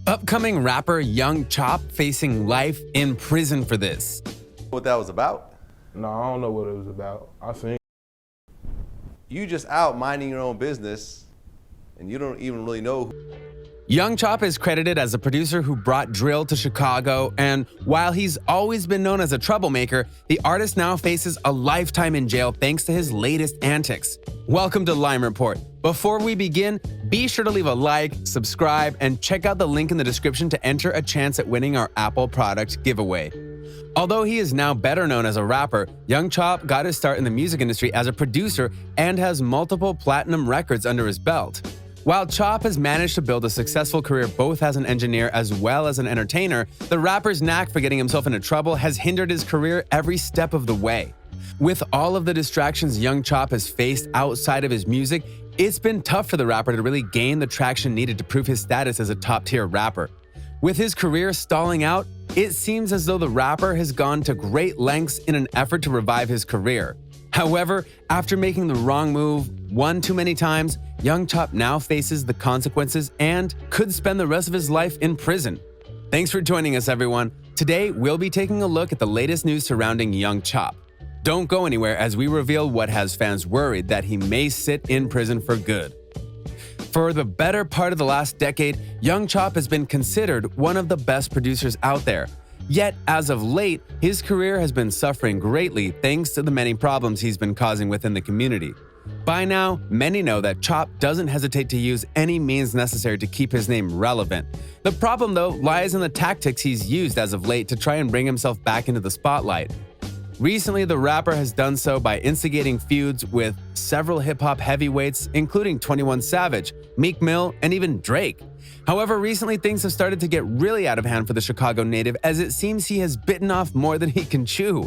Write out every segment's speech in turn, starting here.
Upcoming rapper Young Chop facing life in prison for this. What that was about? No, I don't know what it was about. I seen. You just out minding your own business, and you don't even really know. Young Chop is credited as a producer who brought drill to Chicago, and while he's always been known as a troublemaker, the artist now faces a lifetime in jail thanks to his latest antics. Welcome to Lime Report. Before we begin, be sure to leave a like, subscribe, and check out the link in the description to enter a chance at winning our Apple product giveaway. Although he is now better known as a rapper, Young Chop got his start in the music industry as a producer and has multiple platinum records under his belt. While Chop has managed to build a successful career both as an engineer as well as an entertainer, the rapper's knack for getting himself into trouble has hindered his career every step of the way. With all of the distractions Young Chop has faced outside of his music, it's been tough for the rapper to really gain the traction needed to prove his status as a top-tier rapper. With his career stalling out, it seems as though the rapper has gone to great lengths in an effort to revive his career. However, after making the wrong move one too many times, Young Chop now faces the consequences and could spend the rest of his life in prison. Thanks for joining us, everyone. Today, we'll be taking a look at the latest news surrounding Young Chop. Don't go anywhere as we reveal what has fans worried that he may sit in prison for good. For the better part of the last decade, Young Chop has been considered one of the best producers out there. Yet, as of late, his career has been suffering greatly thanks to the many problems he's been causing within the community. By now, many know that Chop doesn't hesitate to use any means necessary to keep his name relevant. The problem, though, lies in the tactics he's used as of late to try and bring himself back into the spotlight. Recently, the rapper has done so by instigating feuds with several hip-hop heavyweights, including 21 Savage, Meek Mill, and even Drake. However, recently things have started to get really out of hand for the Chicago native, as it seems he has bitten off more than he can chew.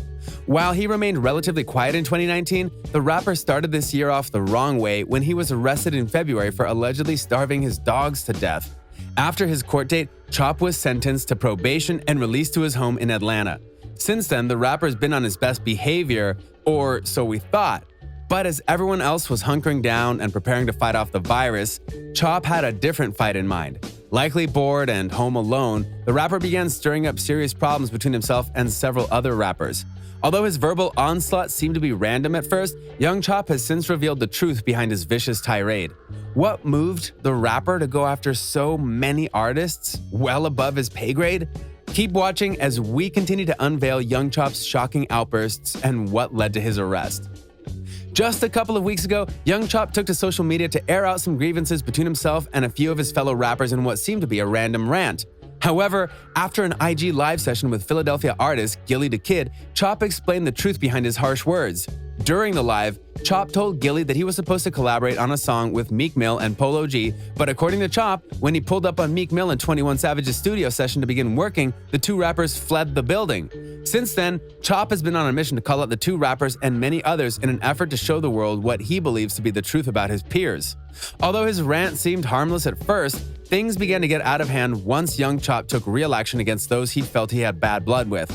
While he remained relatively quiet in 2019, the rapper started this year off the wrong way when he was arrested in February for allegedly starving his dogs to death. After his court date, Chop was sentenced to probation and released to his home in Atlanta. Since then, the rapper's been on his best behavior, or so we thought. But as everyone else was hunkering down and preparing to fight off the virus, Chop had a different fight in mind. Likely bored and home alone, the rapper began stirring up serious problems between himself and several other rappers. Although his verbal onslaught seemed to be random at first, Young Chop has since revealed the truth behind his vicious tirade. What moved the rapper to go after so many artists, well above his pay grade? Keep watching as we continue to unveil Young Chop's shocking outbursts and what led to his arrest. Just a couple of weeks ago, Young Chop took to social media to air out some grievances between himself and a few of his fellow rappers in what seemed to be a random rant. However, after an IG live session with Philadelphia artist Gilly the Kid, Chop explained the truth behind his harsh words. During the live, Chop told Gilly that he was supposed to collaborate on a song with Meek Mill and Polo G, but according to Chop, when he pulled up on Meek Mill and 21 Savage's studio session to begin working, the two rappers fled the building. Since then, Chop has been on a mission to call out the two rappers and many others in an effort to show the world what he believes to be the truth about his peers. Although his rant seemed harmless at first, things began to get out of hand once Young Chop took real action against those he felt he had bad blood with.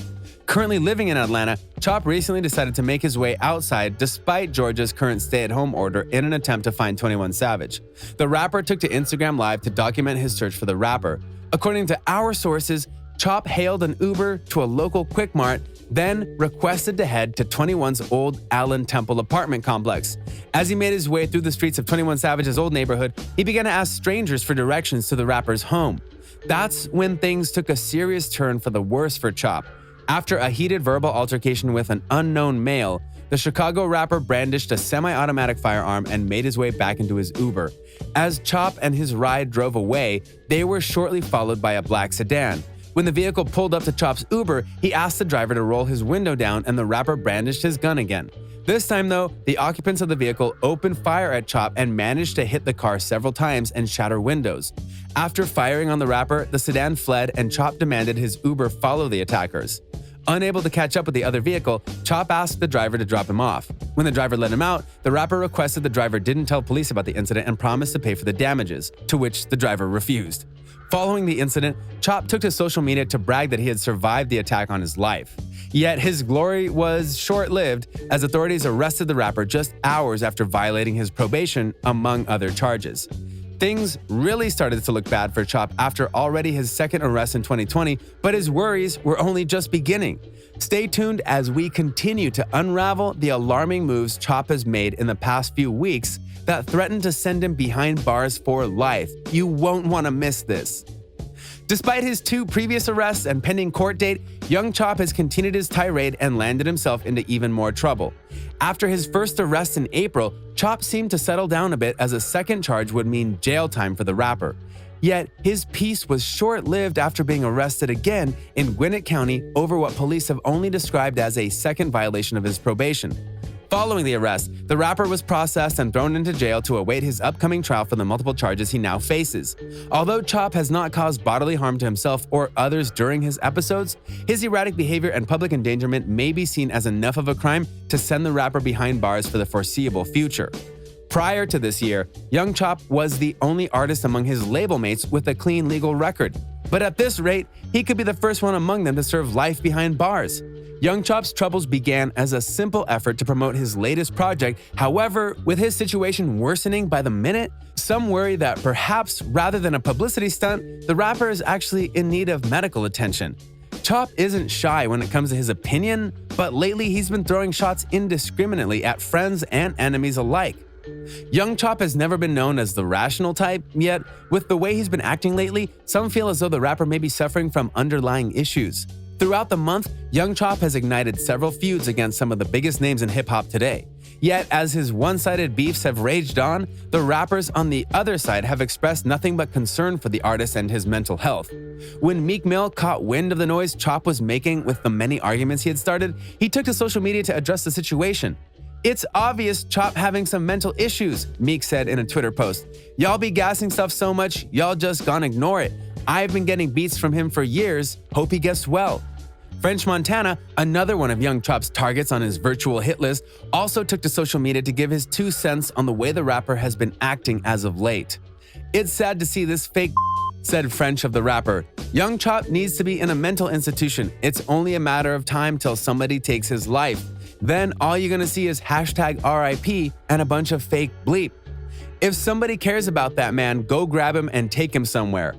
Currently living in Atlanta, Chop recently decided to make his way outside despite Georgia's current stay-at-home order in an attempt to find 21 Savage. The rapper took to Instagram Live to document his search for the rapper. According to our sources, Chop hailed an Uber to a local Quick Mart, then requested to head to 21's old Allen Temple apartment complex. As he made his way through the streets of 21 Savage's old neighborhood, he began to ask strangers for directions to the rapper's home. That's when things took a serious turn for the worse for Chop. After a heated verbal altercation with an unknown male, the Chicago rapper brandished a semi-automatic firearm and made his way back into his Uber. As Chop and his ride drove away, they were shortly followed by a black sedan. When the vehicle pulled up to Chop's Uber, he asked the driver to roll his window down and the rapper brandished his gun again. This time though, the occupants of the vehicle opened fire at Chop and managed to hit the car several times and shatter windows. After firing on the rapper, the sedan fled and Chop demanded his Uber follow the attackers. Unable to catch up with the other vehicle, Chop asked the driver to drop him off. When the driver let him out, the rapper requested the driver didn't tell police about the incident and promised to pay for the damages, to which the driver refused. Following the incident, Chop took to social media to brag that he had survived the attack on his life. Yet his glory was short-lived as authorities arrested the rapper just hours after violating his probation, among other charges. Things really started to look bad for Chop after already his second arrest in 2020, but his worries were only just beginning. Stay tuned as we continue to unravel the alarming moves Chop has made in the past few weeks that threaten to send him behind bars for life. You won't want to miss this. Despite his 2 previous arrests and pending court date, young Chop has continued his tirade and landed himself into even more trouble. After his first arrest in April, Chop seemed to settle down a bit as a second charge would mean jail time for the rapper. Yet, his peace was short-lived after being arrested again in Gwinnett County over what police have only described as a second violation of his probation. Following the arrest, the rapper was processed and thrown into jail to await his upcoming trial for the multiple charges he now faces. Although Chop has not caused bodily harm to himself or others during his episodes, his erratic behavior and public endangerment may be seen as enough of a crime to send the rapper behind bars for the foreseeable future. Prior to this year, young Chop was the only artist among his label mates with a clean legal record. But at this rate, he could be the first one among them to serve life behind bars. Young Chop's troubles began as a simple effort to promote his latest project. However, with his situation worsening by the minute, some worry that perhaps rather than a publicity stunt, the rapper is actually in need of medical attention. Chop isn't shy when it comes to his opinion, but lately he's been throwing shots indiscriminately at friends and enemies alike. Young Chop has never been known as the rational type, yet with the way he's been acting lately, some feel as though the rapper may be suffering from underlying issues. Throughout the month, young Chop has ignited several feuds against some of the biggest names in hip-hop today. Yet, as his one-sided beefs have raged on, the rappers on the other side have expressed nothing but concern for the artist and his mental health. When Meek Mill caught wind of the noise Chop was making with the many arguments he had started, he took to social media to address the situation. "It's obvious Chop having some mental issues," Meek said in a Twitter post. "Y'all be gassing stuff so much, y'all just gonna ignore it. I've been getting beats from him for years. Hope he gets well." French Montana, another one of young Chop's targets on his virtual hit list, also took to social media to give his 2 cents on the way the rapper has been acting as of late. "It's sad to see this fake," said French of the rapper. "Young Chop needs to be in a mental institution. It's only a matter of time till somebody takes his life. Then all you're gonna see is hashtag RIP and a bunch of fake bleep. If somebody cares about that man, go grab him and take him somewhere."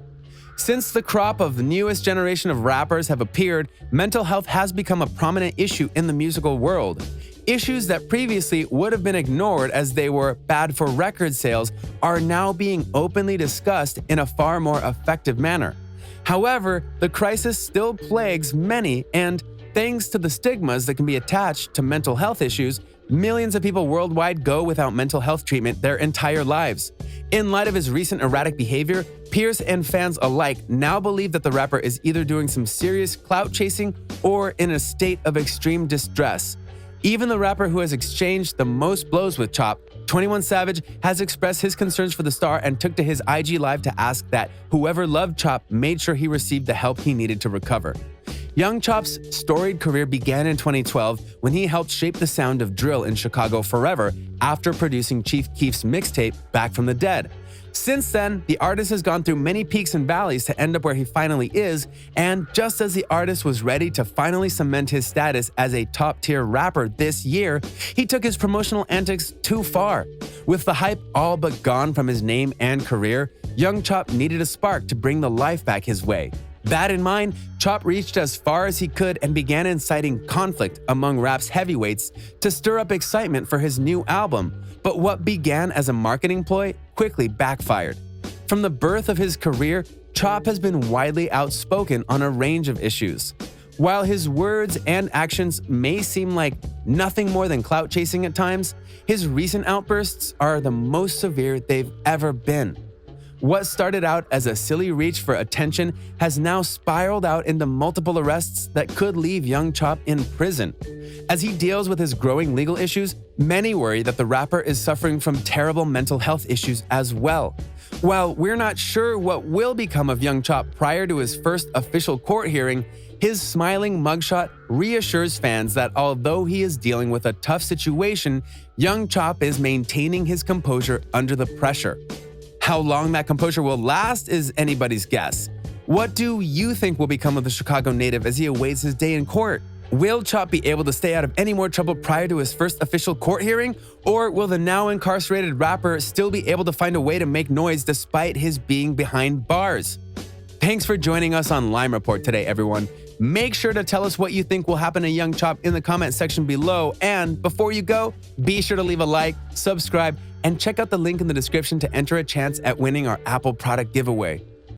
Since the crop of the newest generation of rappers have appeared, mental health has become a prominent issue in the musical world. Issues that previously would have been ignored as they were bad for record sales are now being openly discussed in a far more effective manner. However, the crisis still plagues many, and thanks to the stigmas that can be attached to mental health issues, millions of people worldwide go without mental health treatment their entire lives. In light of his recent erratic behavior, peers and fans alike now believe that the rapper is either doing some serious clout chasing or in a state of extreme distress. Even the rapper who has exchanged the most blows with Chop, 21 Savage, has expressed his concerns for the star and took to his IG Live to ask that whoever loved Chop made sure he received the help he needed to recover. Young Chop's storied career began in 2012 when he helped shape the sound of drill in Chicago forever after producing Chief Keef's mixtape Back from the Dead. Since then, the artist has gone through many peaks and valleys to end up where he finally is, and just as the artist was ready to finally cement his status as a top-tier rapper this year, he took his promotional antics too far. With the hype all but gone from his name and career, young Chop needed a spark to bring the life back his way. That in mind, Chop reached as far as he could and began inciting conflict among rap's heavyweights to stir up excitement for his new album. But what began as a marketing ploy quickly backfired. From the birth of his career, Chop has been widely outspoken on a range of issues. While his words and actions may seem like nothing more than clout chasing at times, his recent outbursts are the most severe they've ever been. What started out as a silly reach for attention has now spiraled out into multiple arrests that could leave young Chop in prison. As he deals with his growing legal issues, many worry that the rapper is suffering from terrible mental health issues as well. While we're not sure what will become of young Chop prior to his first official court hearing, his smiling mugshot reassures fans that although he is dealing with a tough situation, young Chop is maintaining his composure under the pressure. How long that composure will last is anybody's guess. What do you think will become of the Chicago native as he awaits his day in court? Will Chop be able to stay out of any more trouble prior to his first official court hearing? Or will the now incarcerated rapper still be able to find a way to make noise despite his being behind bars? Thanks for joining us on Lime Report today, everyone. Make sure to tell us what you think will happen to Young Chop in the comment section below. And before you go, be sure to leave a like, subscribe, and check out the link in the description to enter a chance at winning our Apple product giveaway.